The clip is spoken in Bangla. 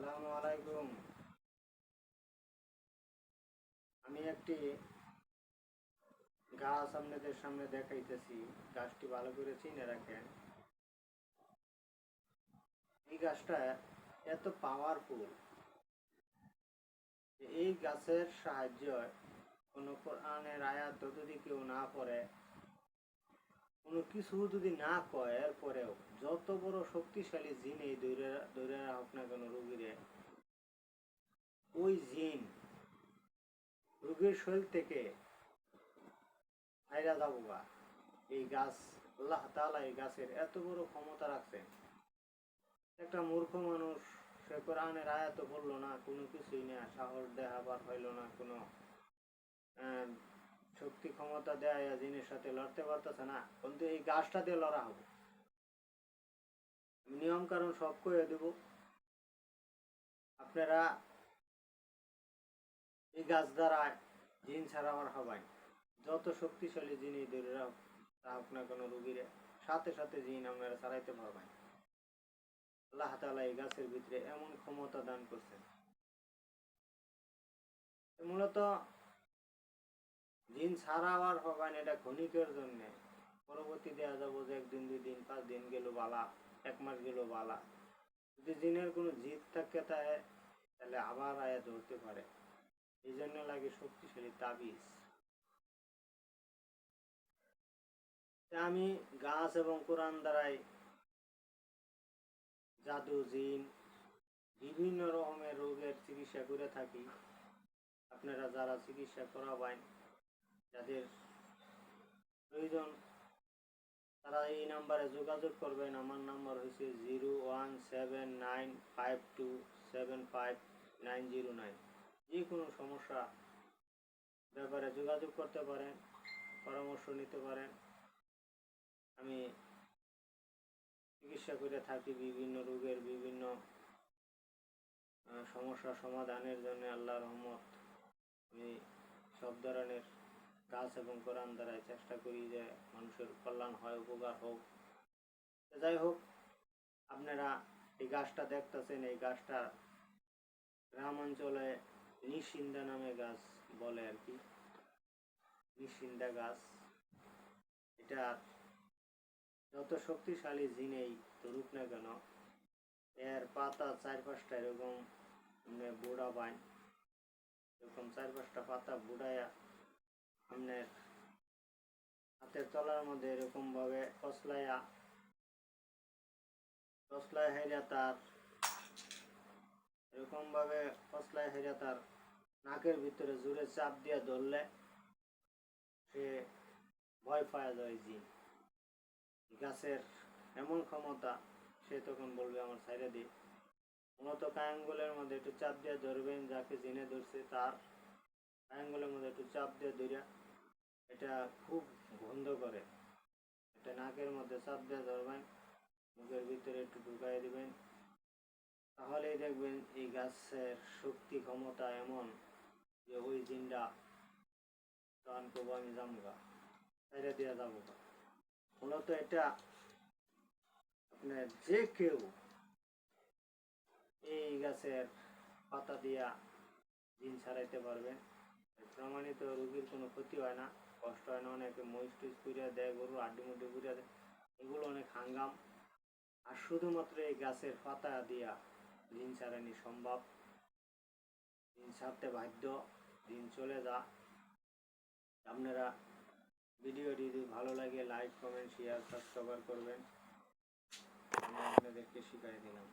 আসসালামু আলাইকুম। আমি একটি গাছ আপনাদের সামনে দেখাইতেছি। গাছটি ভালো করে চিনে রাখেন। এই গাছটা এত পাওয়ারফুল যে এই গাছের সাহায্যে কোনো কোরআনের আয়াত যদি কেউ না পড়ে, কোনো কিছু যদি না কয়, এরপরেও যত বড় শক্তিশালী জিন এই দৌড়ে হোক না কেন রোগীরে, ওই জিন রোগীর শরীর থেকে আইরা যাবো গা। এই গাছ, আল্লাহ তাআলা এই গাছের এত বড় ক্ষমতা রাখছেন। একটা মূর্খ মানুষ, সে কোরআনের আয়াত পড়লো না, কোনো কিছুই না, সাহস দেখাবার হইল না, কোনো শক্তি ক্ষমতা দেয় জিনের সাথে লড়তে পারতেছে না, কিন্তু এই গাছটা দিয়ে লড়া হবে। নিয়ম কারণ সব কয়ে দেব। আপনারা এই গাছ দ্বারা জিন ছাড়াবার হবাই। যত শক্তিশালী জিন এই ধরে হোক না কোনো রুগীরে, সাথে সাথে জিন আপনারা ছাড়াইতে পারবেন। আল্লাহ তাআলা এই গাছের ভিতরে এমন ক্ষমতা দান করছেন। মূলত জিন ছাড়াবার হবেন এটা ক্ষণিকের জন্য। পরবর্তী দেওয়া যাবো যে 1 দিন 2 দিন 5 দিন গেল বালা, 1 মাস গেল বালা। যদি জিনের কোনো জিদ থাকে তাহলে আবার আয়া ধরতে পারে। এই জন্য লাগে শক্তিশালী তাবিজ। আমি গাছ এবং কোরআন দ্বারাই জাদু, জিন, বিভিন্ন রকমের রোগের চিকিৎসা করে থাকি। আপনারা যারা চিকিৎসা করাবেন, যাদের প্রয়োজন, তারা এই নাম্বারে যোগাযোগ করবেন। আমার নাম্বার হচ্ছে 01795275909। যে কোনো সমস্যা ব্যাপারে যোগাযোগ করতে পারেন, পরামর্শ নিতে পারেন। আমি চিকিৎসা করে থাকি বিভিন্ন রোগের, বিভিন্ন সমস্যা সমাধানের জন্য। আল্লাহর রহমত, আমি সব ধরনের গাছ এবং কোরআন দ্বারাই চেষ্টা করি যে মানুষের কল্যাণ হয়, উপকার হোক। যাই হোক, আপনারা এই গাছটা দেখতেছেন, এই গাছটা গ্রাম অঞ্চলে নিশিন্দা নামে গাছ বলে আর কি। নিশিন্দা গাছ, এটা যত শক্তিশালী জিনেই ধরুক না কেন, এর পাতা 4-5টা এরকম বুড়া বাইন, এরকম 4-5টা পাতা বুড়াইয়া আপনার হাতের তলার মধ্যে এরকম ভাবে কসলাইয়া হেরিয়া তার এরকম ভাবে কসলায় হেরিয়া তার নাকের ভিতরে জোরে চাপ দিয়া ধরলে সে ভয় পাওয়া যায়। জিন গাছের এমন ক্ষমতা, সে তখন বলবে আমার ছাইড়া দি। মূলত কায়াঙ্গুলের মধ্যে একটু চাপ দিয়ে ধরবেন, যাকে জিনে ধরছে তার কায়াঙ্গুলের মধ্যে একটু চাপ দিয়ে ধরিয়া, এটা খুব গন্ধ করে। এটা নাকের মধ্যে চাপ দিয়ে ধরবেন, মুখের ভিতরে একটু ঢুকাই দিবেন, তাহলেই দেখবেন এই গাছের শক্তি ক্ষমতা এমন যে ওই জিনটা তখন কব আমি যামগা, ছাইড়া দিয়া যাবো। মূলত এটা আপনার যে কেউ এই গাছের পাতা দিয়া জিন ছাড়াইতে পারবেন। প্রমাণিত, রোগীর কোনো ক্ষতি হয় না, কষ্ট হয় না। অনেকে মহিষ টুইস পুড়িয়া দেয়, গরু আড্ডি মুড্ডি পুড়িয়া দেয়, এগুলো অনেক হাঙ্গাম। আর শুধুমাত্র এই গাছের পাতা দিয়া জিন ছাড়ানি সম্ভব। জিন ছাড়তে বাধ্য, জিন চলে যা। আপনারা ভিডিওটি যদি ভালো লাগে লাইক, কমেন্ট, শেয়ার, সাবস্ক্রাইব করবেন। আমি আপনাদেরকে শিখাই দিলাম।